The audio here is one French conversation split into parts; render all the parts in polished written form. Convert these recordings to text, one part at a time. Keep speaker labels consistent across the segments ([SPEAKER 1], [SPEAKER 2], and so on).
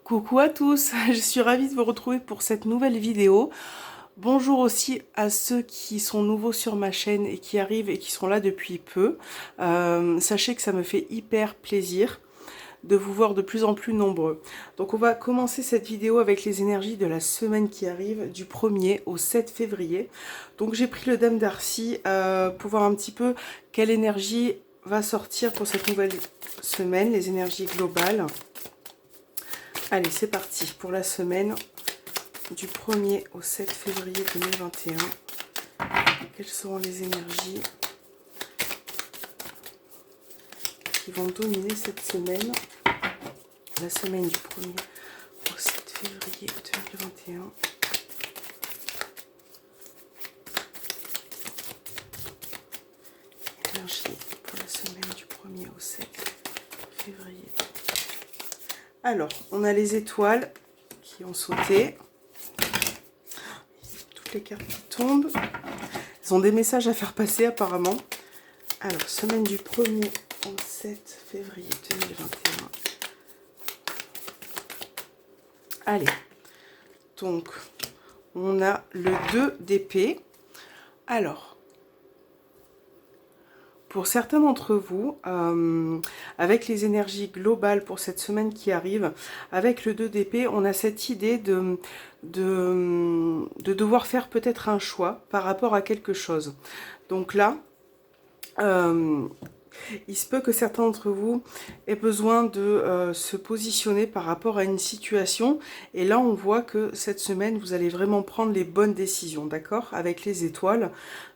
[SPEAKER 1] Coucou à tous, je suis ravie de vous retrouver pour cette nouvelle vidéo. Bonjour aussi à ceux qui sont nouveaux sur ma chaîne et qui arrivent et qui sont là depuis peu. Sachez que ça me fait hyper plaisir de vous voir de plus en plus nombreux. Donc on va commencer cette vidéo avec les énergies de la semaine qui arrive du 1er au 7 février. Donc j'ai pris le Dame Darcy pour voir un petit peu quelle énergie va sortir pour cette nouvelle semaine, les énergies globales. Allez, c'est parti pour la semaine du 1er au 7 février 2021. Quelles seront les énergies qui vont dominer cette semaine, la semaine du 1er au 7 février 2021. Énergie pour la semaine du 1er au 7 février. Alors, on a les étoiles qui ont sauté. Toutes les cartes qui tombent. Ils ont des messages à faire passer apparemment. Alors, semaine du 1er au 7 février 2021. Allez. Donc, on a le 2 d'épée. Alors, pour certains d'entre vous, avec les énergies globales pour cette semaine qui arrive, avec le 2 d'épée, on a cette idée de devoir faire peut-être un choix par rapport à quelque chose. Donc là, il se peut que certains d'entre vous aient besoin de se positionner par rapport à une situation. Et là, on voit que cette semaine, vous allez vraiment prendre les bonnes décisions, d'accord? Avec les étoiles.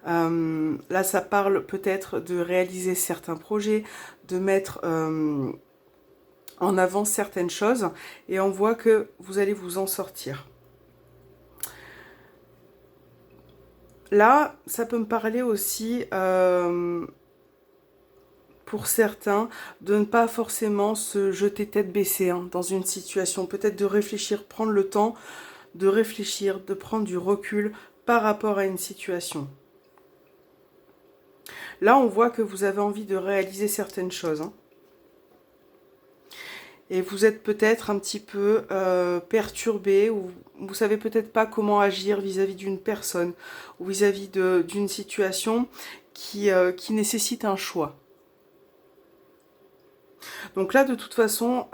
[SPEAKER 1] Là, ça parle peut-être de réaliser certains projets, de mettre en avant certaines choses. Et on voit que vous allez vous en sortir. Là, ça peut me parler aussi... pour certains, de ne pas forcément se jeter tête baissée dans une situation. Peut-être de réfléchir, prendre le temps de réfléchir, de prendre du recul par rapport à une situation. Là, on voit que vous avez envie de réaliser certaines choses. Et vous êtes peut-être un petit peu perturbé, ou vous savez peut-être pas comment agir vis-à-vis d'une personne, ou vis-à-vis d'une situation qui nécessite un choix. Donc là, de toute façon,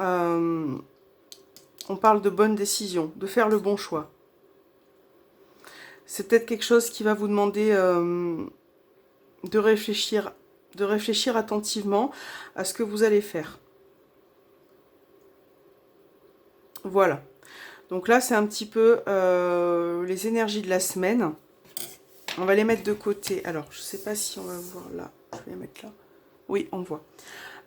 [SPEAKER 1] on parle de bonne décision, de faire le bon choix. C'est peut-être quelque chose qui va vous demander de réfléchir attentivement à ce que vous allez faire. Voilà. Donc là, c'est un petit peu les énergies de la semaine. On va les mettre de côté. Alors, je ne sais pas si on va voir là. Je vais les mettre là. Oui, on voit.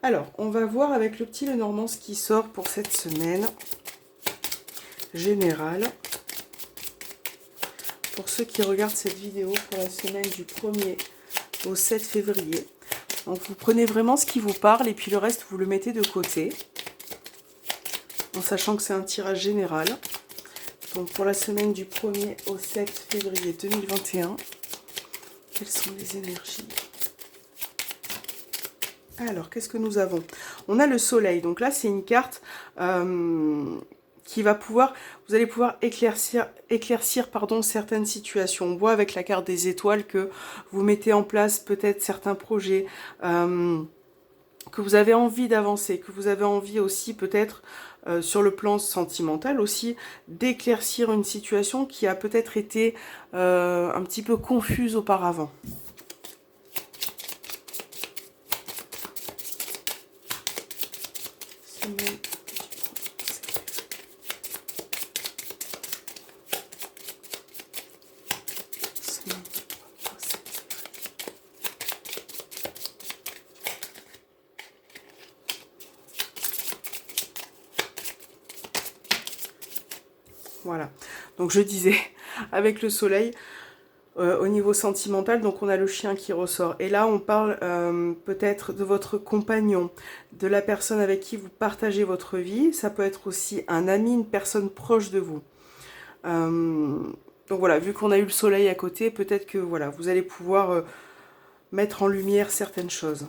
[SPEAKER 1] Alors, on va voir avec le petit Lenormand ce qui sort pour cette semaine générale. Pour ceux qui regardent cette vidéo pour la semaine du 1er au 7 février. Donc, vous prenez vraiment ce qui vous parle et puis le reste, vous le mettez de côté. En sachant que c'est un tirage général. Donc, pour la semaine du 1er au 7 février 2021, quelles sont les énergies ? Alors, qu'est-ce que nous avons? On a le soleil. Donc là, c'est une carte qui va pouvoir... Vous allez pouvoir éclaircir certaines situations. On voit avec la carte des étoiles que vous mettez en place peut-être certains projets, que vous avez envie d'avancer, que vous avez envie aussi peut-être sur le plan sentimental aussi d'éclaircir une situation qui a peut-être été un petit peu confuse auparavant. Voilà, donc je disais, avec le soleil, au niveau sentimental, donc on a le chien qui ressort. Et là, on parle peut-être de votre compagnon, de la personne avec qui vous partagez votre vie. Ça peut être aussi un ami, une personne proche de vous. Donc voilà, vu qu'on a eu le soleil à côté, peut-être que voilà, vous allez pouvoir mettre en lumière certaines choses.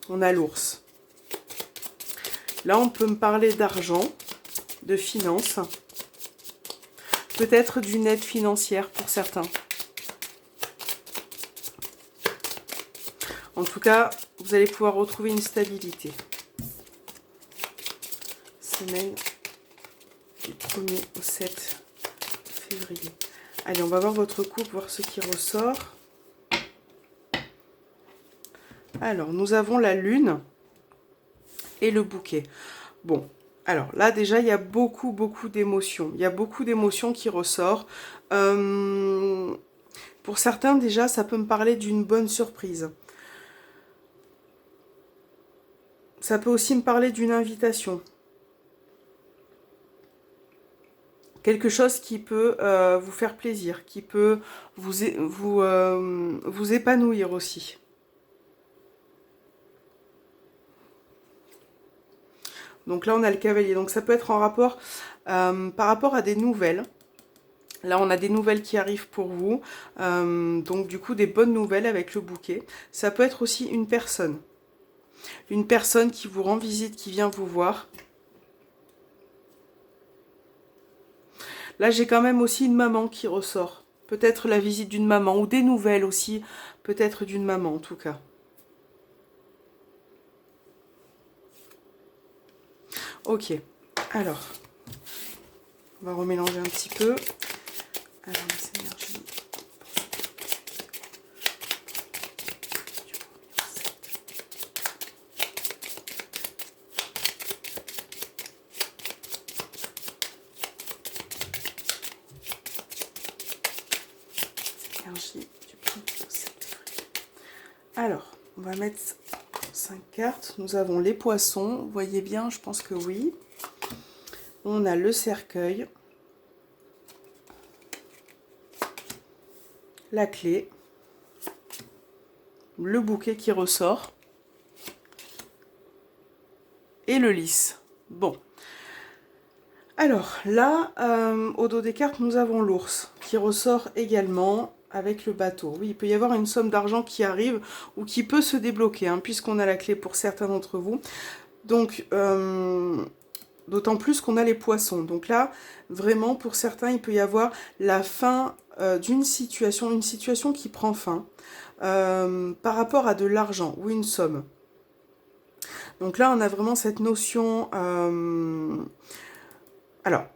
[SPEAKER 1] On a l'ours. Là, on peut me parler d'argent, de finances, peut-être d'une aide financière pour certains. En tout cas, vous allez pouvoir retrouver une stabilité. Semaine du 1er au 7 février. Allez, on va voir votre couple, voir ce qui ressort. Alors, nous avons la lune et le bouquet. Bon, alors là, déjà, il y a beaucoup d'émotions. Il y a beaucoup d'émotions qui ressortent. Pour certains, déjà, ça peut me parler d'une bonne surprise. Ça peut aussi me parler d'une invitation. Quelque chose qui peut vous faire plaisir, qui peut vous épanouir aussi. Donc là, on a le cavalier. Donc ça peut être en rapport par rapport à des nouvelles. Là, on a des nouvelles qui arrivent pour vous. Donc du coup, des bonnes nouvelles avec le bouquet. Ça peut être aussi une personne. Une personne qui vous rend visite, qui vient vous voir. Là, j'ai quand même aussi une maman qui ressort. Peut-être la visite d'une maman ou des nouvelles aussi. Peut-être d'une maman en tout cas. Ok, alors, on va remélanger un petit peu. Alors, les énergies. Alors, on va mettre 5 cartes. Nous avons les poissons. Vous voyez bien, je pense que oui. On a le cercueil. La clé. Le bouquet qui ressort. Et le lys. Bon. Alors, là, au dos des cartes, nous avons l'ours qui ressort également avec le bateau. Oui, il peut y avoir une somme d'argent qui arrive ou qui peut se débloquer, hein, puisqu'on a la clé pour certains d'entre vous. Donc, d'autant plus qu'on a les poissons. Donc là, vraiment, pour certains, il peut y avoir la fin d'une situation, une situation qui prend fin par rapport à de l'argent ou une somme. Donc là, on a vraiment cette notion... alors,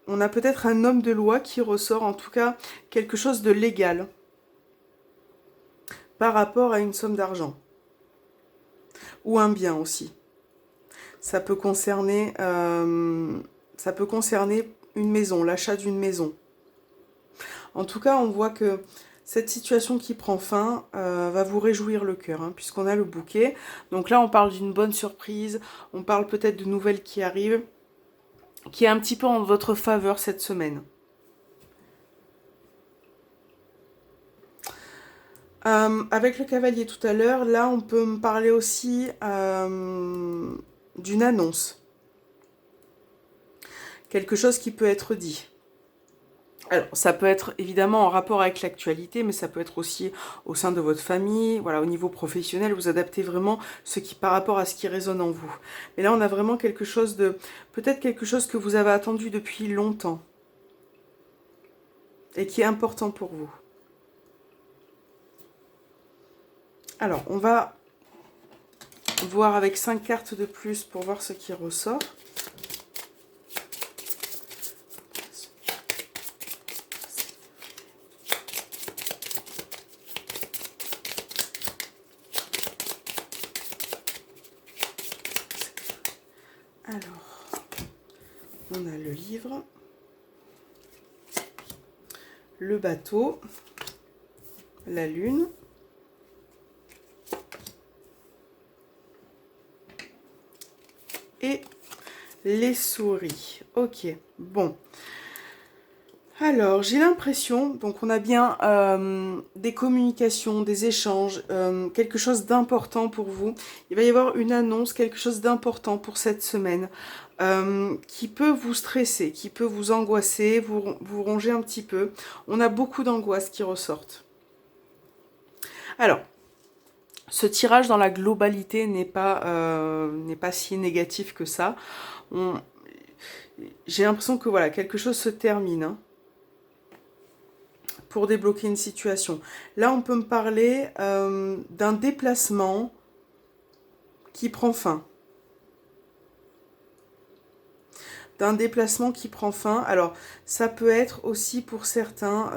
[SPEAKER 1] on a peut-être un homme de loi qui ressort, en tout cas, quelque chose de légal par rapport à une somme d'argent. Ou un bien aussi. Ça peut concerner une maison, l'achat d'une maison. En tout cas, on voit que cette situation qui prend fin va vous réjouir le cœur, hein, puisqu'on a le bouquet. Donc là, on parle d'une bonne surprise, on parle peut-être de nouvelles qui arrivent, qui est un petit peu en votre faveur cette semaine. Avec le cavalier tout à l'heure, là, on peut me parler aussi d'une annonce. Quelque chose qui peut être dit. Alors, ça peut être évidemment en rapport avec l'actualité, mais ça peut être aussi au sein de votre famille, voilà, au niveau professionnel, vous adaptez vraiment ce qui par rapport à ce qui résonne en vous. Mais là, on a vraiment quelque chose de, peut-être quelque chose que vous avez attendu depuis longtemps et qui est important pour vous. Alors, on va voir avec 5 cartes de plus pour voir ce qui ressort. Alors, on a le livre, le bateau, la lune, et les souris. Ok, bon. Alors, j'ai l'impression, donc on a bien des communications, des échanges, quelque chose d'important pour vous. Il va y avoir une annonce, quelque chose d'important pour cette semaine, qui peut vous stresser, qui peut vous angoisser, vous ronger un petit peu. On a beaucoup d'angoisses qui ressortent. Alors, Ce tirage dans la globalité n'est pas si négatif que ça. J'ai l'impression que voilà, quelque chose se termine, hein, pour débloquer une situation. Là, on peut me parler d'un déplacement qui prend fin. D'un déplacement qui prend fin. Alors, ça peut être aussi pour certains...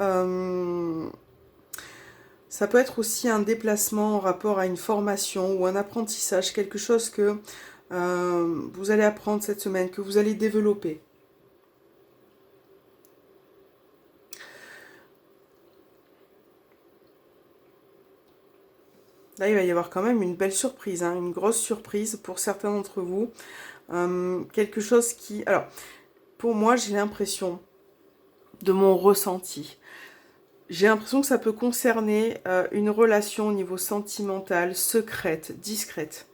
[SPEAKER 1] ça peut être aussi un déplacement en rapport à une formation ou un apprentissage, quelque chose que vous allez apprendre cette semaine, que vous allez développer. Là, il va y avoir quand même une belle surprise, hein, une grosse surprise pour certains d'entre vous. Quelque chose qui... Alors, pour moi, j'ai l'impression, de mon ressenti, j'ai l'impression que ça peut concerner une relation au niveau sentimental, secrète, discrète.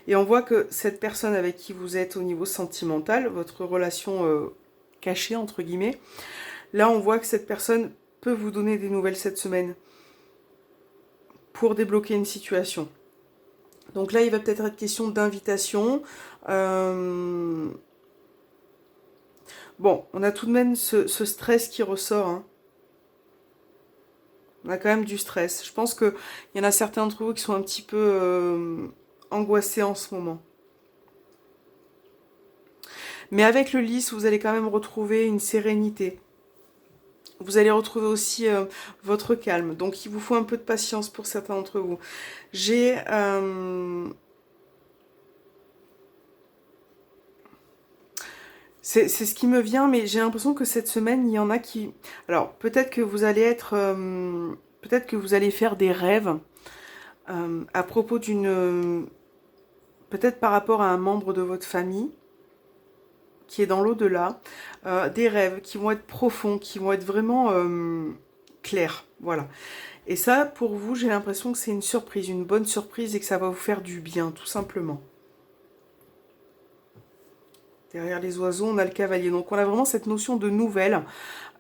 [SPEAKER 1] Et on voit que cette personne avec qui vous êtes au niveau sentimental, votre relation cachée, entre guillemets, là, on voit que cette personne peut vous donner des nouvelles cette semaine pour débloquer une situation. Donc là, il va peut-être être question d'invitation. Bon, on a tout de même ce stress qui ressort, hein. On a quand même du stress. Je pense qu'il y en a certains d'entre vous qui sont un petit peu angoissés en ce moment. Mais avec le lys, vous allez quand même retrouver une sérénité. Vous allez retrouver aussi votre calme. Donc, il vous faut un peu de patience pour certains d'entre vous. J'ai... c'est ce qui me vient, mais j'ai l'impression que cette semaine, il y en a qui... Alors, peut-être que vous allez être... peut-être que vous allez faire des rêves à propos d'une... peut-être par rapport à un membre de votre famille qui est dans l'au-delà, des rêves qui vont être profonds, qui vont être vraiment clairs, voilà. Et ça, pour vous, j'ai l'impression que c'est une surprise, une bonne surprise et que ça va vous faire du bien, tout simplement. Derrière les oiseaux, on a le cavalier. Donc, on a vraiment cette notion de nouvelle,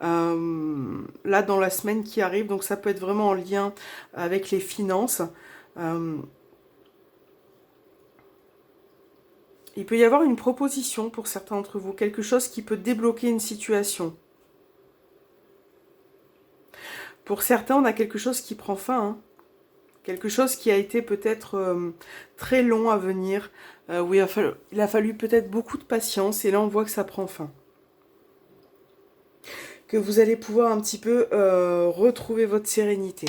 [SPEAKER 1] là, dans la semaine qui arrive. Donc, ça peut être vraiment en lien avec les finances. Il peut y avoir une proposition pour certains d'entre vous, quelque chose qui peut débloquer une situation. Pour certains, on a quelque chose qui prend fin, hein. Quelque chose qui a été peut-être très long à venir, où il a fallu peut-être beaucoup de patience, et là on voit que ça prend fin. Que vous allez pouvoir un petit peu retrouver votre sérénité.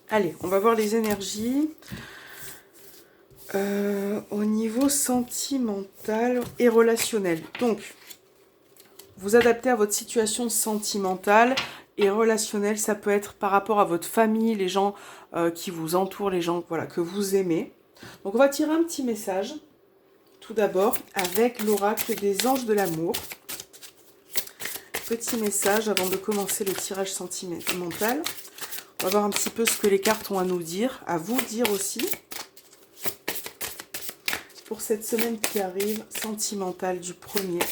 [SPEAKER 1] Allez, on va voir les énergies. Au niveau sentimental et relationnel. Donc, vous adaptez à votre situation sentimentale et relationnelle. Ça peut être par rapport à votre famille, les gens qui vous entourent, les gens voilà, que vous aimez. Donc, on va tirer un petit message. Tout d'abord, avec l'oracle des anges de l'amour. Petit message avant de commencer le tirage sentimental. On va voir un petit peu ce que les cartes ont à nous dire, à vous dire aussi. Pour cette semaine qui arrive, sentimentale du 1er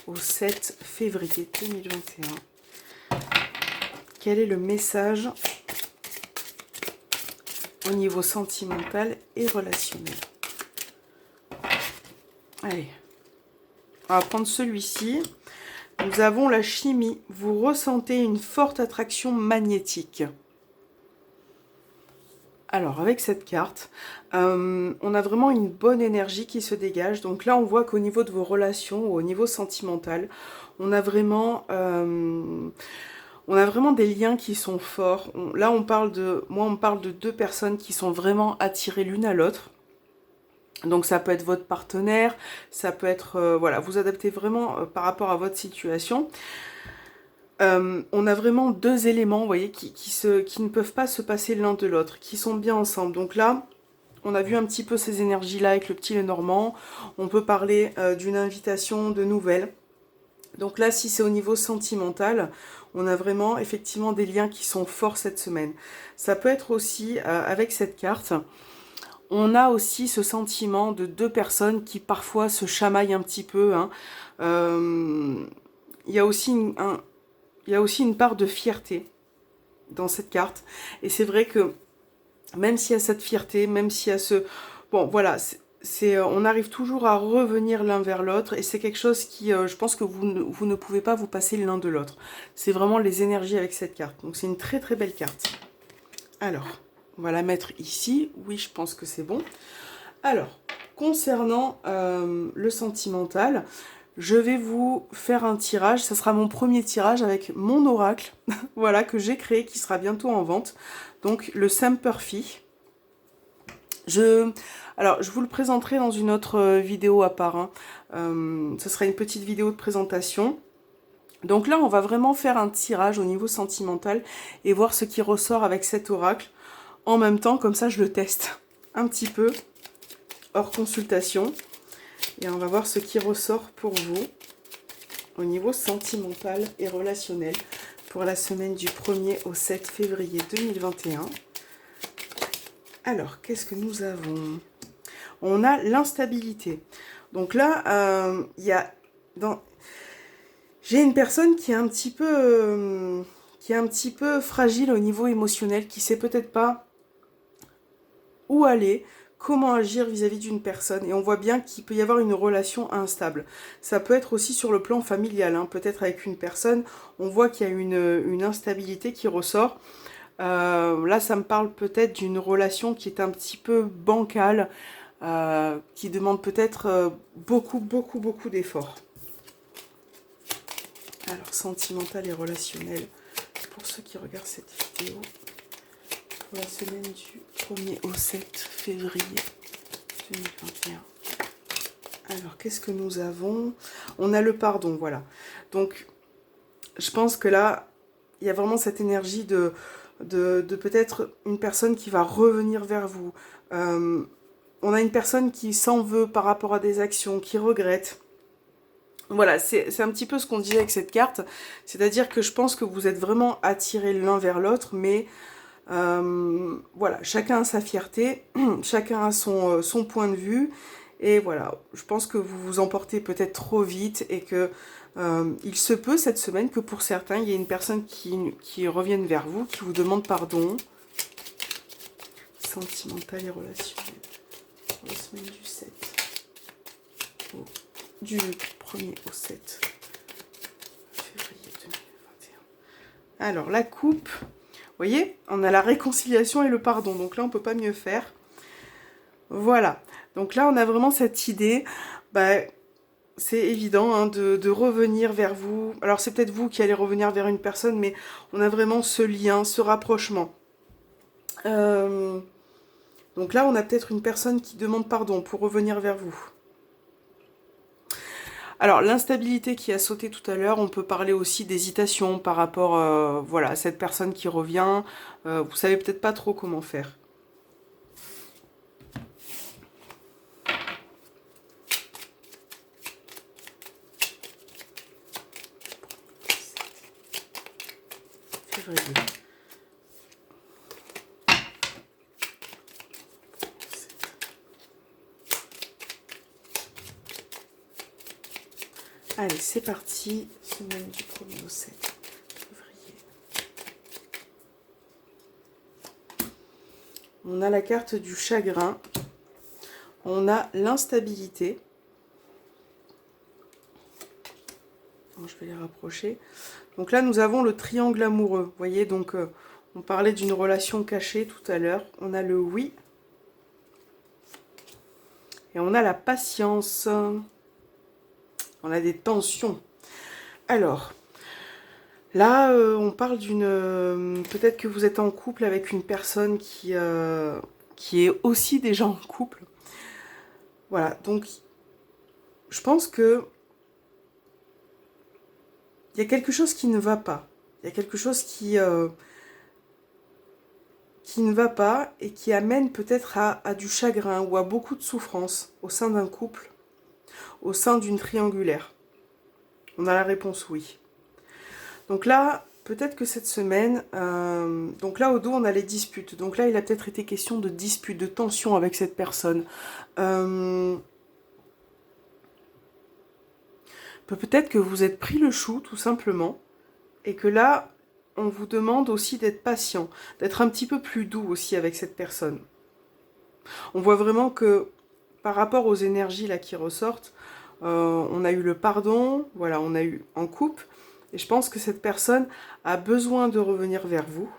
[SPEAKER 1] au 7 février 2021. Quel est le message au niveau sentimental et relationnel? Allez, on va prendre celui-ci. Nous avons la chimie. Vous ressentez une forte attraction magnétique. Alors, avec cette carte, on a vraiment une bonne énergie qui se dégage. Donc là, on voit qu'au niveau de vos relations, au niveau sentimental, on a vraiment des liens qui sont forts. Là, on parle de deux personnes qui sont vraiment attirées l'une à l'autre. Donc ça peut être votre partenaire, ça peut être, voilà, vous adaptez vraiment par rapport à votre situation. On a vraiment deux éléments, vous voyez, qui ne peuvent pas se passer l'un de l'autre, qui sont bien ensemble. Donc là, on a vu un petit peu ces énergies-là avec le petit Lenormand. On peut parler d'une invitation, de nouvelles. Donc là, si c'est au niveau sentimental, on a vraiment effectivement des liens qui sont forts cette semaine. Ça peut être aussi, avec cette carte, on a aussi ce sentiment de deux personnes qui parfois se chamaillent un petit peu, hein. Il y a aussi une part de fierté dans cette carte. Et c'est vrai que Même s'il y a cette fierté, même s'il y a ce... Bon, voilà, on arrive toujours à revenir l'un vers l'autre et c'est quelque chose qui, je pense que vous ne pouvez pas vous passer l'un de l'autre. C'est vraiment les énergies avec cette carte. Donc c'est une très très belle carte. Alors, on va la mettre ici. Oui, je pense que c'est bon. Alors, concernant le sentimental, je vais vous faire un tirage. Ça sera mon premier tirage avec mon oracle, voilà, que j'ai créé, qui sera bientôt en vente. Donc, le Semperfi. Alors, je vous le présenterai dans une autre vidéo à part. Hein. Ce sera une petite vidéo de présentation. Donc là, on va vraiment faire un tirage au niveau sentimental et voir ce qui ressort avec cet oracle. En même temps, comme ça, je le teste un petit peu hors consultation. Et on va voir ce qui ressort pour vous au niveau sentimental et relationnel pour la semaine du 1er au 7 février 2021. Alors, qu'est-ce que nous avons? On a l'instabilité. Donc là, j'ai une personne qui est un petit peu fragile au niveau émotionnel, qui sait peut-être pas où aller, comment agir vis-à-vis d'une personne. Et on voit bien qu'il peut y avoir une relation instable. Ça peut être aussi sur le plan familial, hein. Peut-être avec une personne, on voit qu'il y a une instabilité qui ressort. Là, ça me parle peut-être d'une relation qui est un petit peu bancale, qui demande peut-être beaucoup d'efforts. Alors, sentimental et relationnel, pour ceux qui regardent cette vidéo, pour la semaine du 1er au 7 février 2021. Alors, qu'est-ce que nous avons? On a le pardon, voilà. Donc, je pense que là, il y a vraiment cette énergie de peut-être une personne qui va revenir vers vous. On a une personne qui s'en veut par rapport à des actions, qui regrette. Voilà, c'est un petit peu ce qu'on disait avec cette carte. C'est-à-dire que je pense que vous êtes vraiment attirés l'un vers l'autre, mais voilà, chacun a sa fierté, chacun a son point de vue. Et voilà, je pense que vous vous emportez peut-être trop vite et que il se peut cette semaine que pour certains, il y ait une personne qui revienne vers vous, qui vous demande pardon. Sentimental et relationnel. Pour la semaine du 7. Du 1er au 7 février 2021. Alors, la coupe. Vous voyez, on a la réconciliation et le pardon. Donc là, on ne peut pas mieux faire. Voilà. Donc là, on a vraiment cette idée. Bah, c'est évident hein, de revenir vers vous. Alors, c'est peut-être vous qui allez revenir vers une personne, mais on a vraiment ce lien, ce rapprochement. Donc là, on a peut-être une personne qui demande pardon pour revenir vers vous. Alors, l'instabilité qui a sauté tout à l'heure, on peut parler aussi d'hésitation par rapport voilà, à cette personne qui revient. Vous savez peut-être pas trop comment faire. Février. Allez, c'est parti. Semaine du 1er au 7 février. On a la carte du chagrin. On a l'instabilité. Je vais les rapprocher. Donc là, nous avons le triangle amoureux. Vous voyez, donc on parlait d'une relation cachée tout à l'heure. On a le oui. Et on a la patience. On a des tensions. Alors, là, on parle d'une... peut-être que vous êtes en couple avec une personne qui est aussi déjà en couple. Voilà, donc, je pense que il y a quelque chose qui ne va pas. Il y a quelque chose qui ne va pas et qui amène peut-être à du chagrin ou à beaucoup de souffrance au sein d'un couple, au sein d'une triangulaire. On a la réponse oui. Donc là, peut-être que cette semaine, donc là au dos on a les disputes. Donc là il a peut-être été question de disputes, de tension avec cette personne. Peut-être que vous êtes pris le chou tout simplement et que là, on vous demande aussi d'être patient, d'être un petit peu plus doux aussi avec cette personne. On voit vraiment que par rapport aux énergies là qui ressortent, on a eu le pardon, voilà, on a eu en couple, et je pense que cette personne a besoin de revenir vers vous,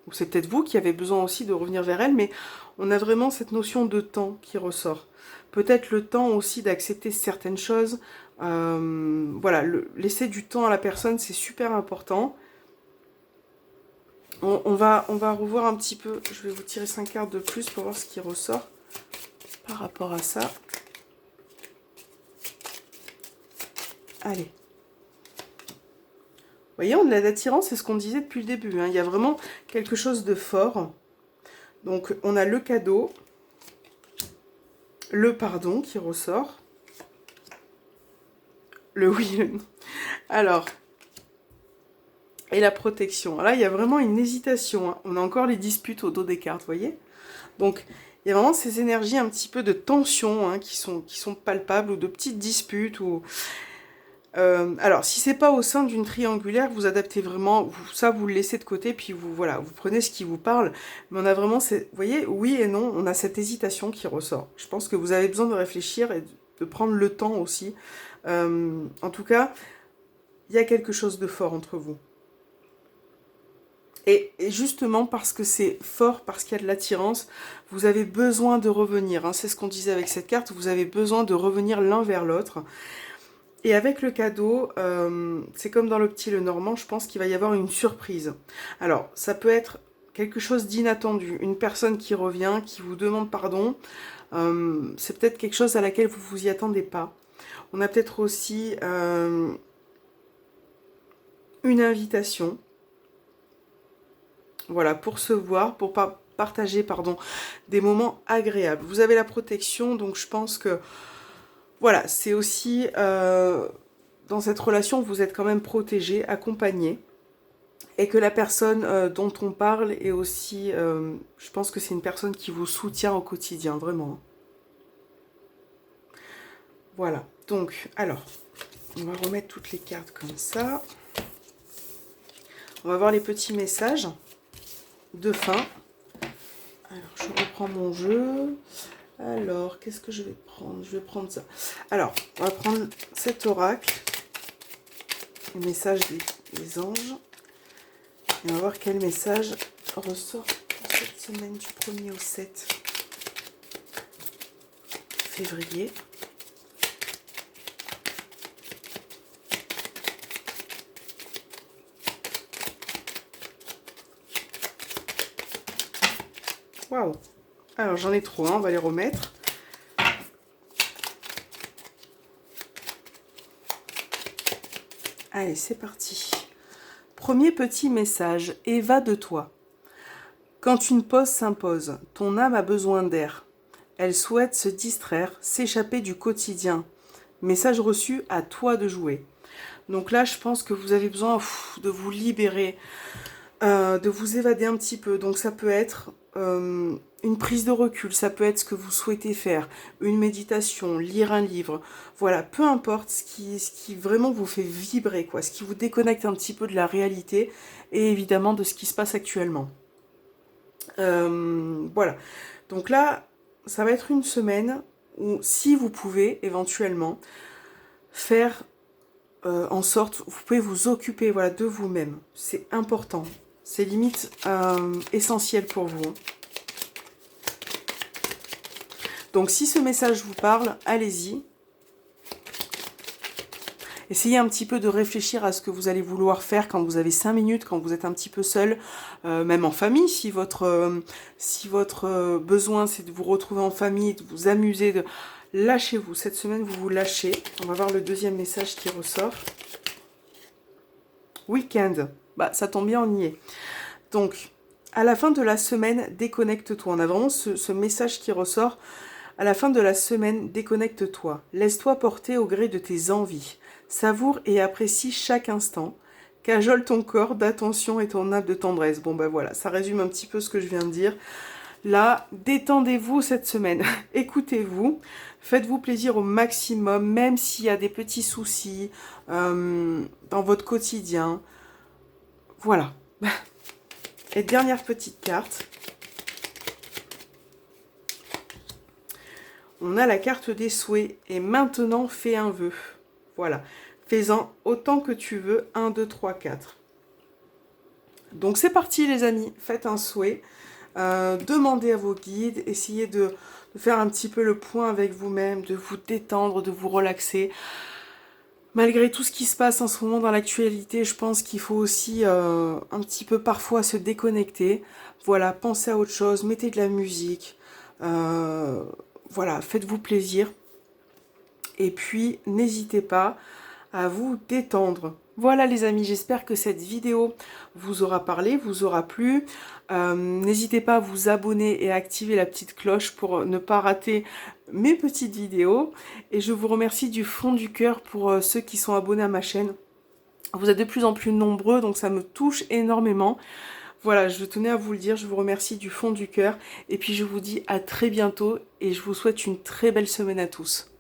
[SPEAKER 1] ou c'est peut-être vous qui avez besoin aussi de revenir vers elle, mais on a vraiment cette notion de temps qui ressort. Peut-être le temps aussi d'accepter certaines choses, voilà, laisser du temps à la personne, c'est super important. On va revoir un petit peu, je vais vous tirer 5 cartes de plus pour voir ce qui ressort par rapport à ça. Allez. Vous voyez, on a l'attirance, c'est ce qu'on disait depuis le début. Hein. Il y a vraiment quelque chose de fort. Donc, on a le cadeau, le pardon qui ressort, le oui, le non. Alors, et la protection. Là, il y a vraiment une hésitation. Hein. On a encore les disputes au dos des cartes, vous voyez. Donc, il y a vraiment ces énergies un petit peu de tension hein, qui sont palpables, ou de petites disputes, ou... alors, si c'est pas au sein d'une triangulaire, vous adaptez vraiment, ça vous le laissez de côté, puis vous voilà, vous prenez ce qui vous parle. Mais on a vraiment, vous voyez, oui et non, on a cette hésitation qui ressort. Je pense que vous avez besoin de réfléchir et de prendre le temps aussi. En tout cas, il y a quelque chose de fort entre vous. Et justement parce que c'est fort, parce qu'il y a de l'attirance, vous avez besoin de revenir. Hein, c'est ce qu'on disait avec cette carte, vous avez besoin de revenir l'un vers l'autre. Et avec le cadeau, c'est comme dans le petit le normand, je pense qu'il va y avoir une surprise. Alors, ça peut être quelque chose d'inattendu, une personne qui revient, qui vous demande pardon. C'est peut-être quelque chose à laquelle vous vous y attendez pas. On a peut-être aussi une invitation. Voilà, pour se voir, pour partager, pardon, des moments agréables. Vous avez la protection, donc je pense que, voilà, c'est aussi, dans cette relation, vous êtes quand même protégé, accompagné, et que la personne dont on parle est aussi, je pense que c'est une personne qui vous soutient au quotidien, vraiment. Voilà, donc, alors, on va remettre toutes les cartes comme ça. On va voir les petits messages de fin. Alors, je reprends mon jeu. Alors, qu'est-ce que je vais prendre? Je vais prendre ça. Alors, on va prendre cet oracle. Le message des anges. Et on va voir quel message ressort pour cette semaine du 1er au 7 février. Waouh! Alors j'en ai trop, hein, on va les remettre. Allez, c'est parti. Premier petit message, évade-toi. Quand une pause s'impose, ton âme a besoin d'air. Elle souhaite se distraire, s'échapper du quotidien. Message reçu, à toi de jouer. Donc là, je pense que vous avez besoin de vous libérer, de vous évader un petit peu. Donc ça peut être une prise de recul, ça peut être ce que vous souhaitez faire, une méditation, lire un livre. Voilà, peu importe ce qui vraiment vous fait vibrer, quoi, ce qui vous déconnecte un petit peu de la réalité et évidemment de ce qui se passe actuellement. Voilà, donc là, ça va être une semaine où, si vous pouvez éventuellement faire en sorte, vous pouvez vous occuper, voilà, de vous-même. C'est important. C'est limite essentiel pour vous. Donc si ce message vous parle, allez-y. Essayez un petit peu de réfléchir à ce que vous allez vouloir faire quand vous avez 5 minutes, quand vous êtes un petit peu seul, même en famille, si votre besoin c'est de vous retrouver en famille, de vous amuser, de lâchez-vous. Cette semaine, vous vous lâchez. On va voir le deuxième message qui ressort. Week-end. Bah, ça tombe bien, on y est. Donc, à la fin de la semaine, déconnecte-toi. On a vraiment ce message qui ressort. À la fin de la semaine, déconnecte-toi. Laisse-toi porter au gré de tes envies. Savoure et apprécie chaque instant. Cajole ton corps d'attention et ton âme de tendresse. Bon ben voilà, ça résume un petit peu ce que je viens de dire. Là, détendez-vous cette semaine. Écoutez-vous. Faites-vous plaisir au maximum, même s'il y a des petits soucis dans votre quotidien. Voilà. Et dernière petite carte. On a la carte des souhaits. Et maintenant, fais un vœu. Voilà. Fais-en autant que tu veux. 1, 2, 3, 4. Donc c'est parti les amis. Faites un souhait. Demandez à vos guides. Essayez de faire un petit peu le point avec vous-même. De vous détendre, de vous relaxer. Malgré tout ce qui se passe en ce moment dans l'actualité, je pense qu'il faut aussi un petit peu parfois se déconnecter. Voilà, pensez à autre chose, mettez de la musique. Voilà, faites-vous plaisir. Et puis, n'hésitez pas à vous détendre. Voilà les amis, j'espère que cette vidéo vous aura parlé, vous aura plu. N'hésitez pas à vous abonner et à activer la petite cloche pour ne pas rater mes petites vidéos. Et je vous remercie du fond du cœur pour ceux qui sont abonnés à ma chaîne. Vous êtes de plus en plus nombreux, donc ça me touche énormément. Voilà, je tenais à vous le dire, je vous remercie du fond du cœur. Et puis je vous dis à très bientôt et je vous souhaite une très belle semaine à tous.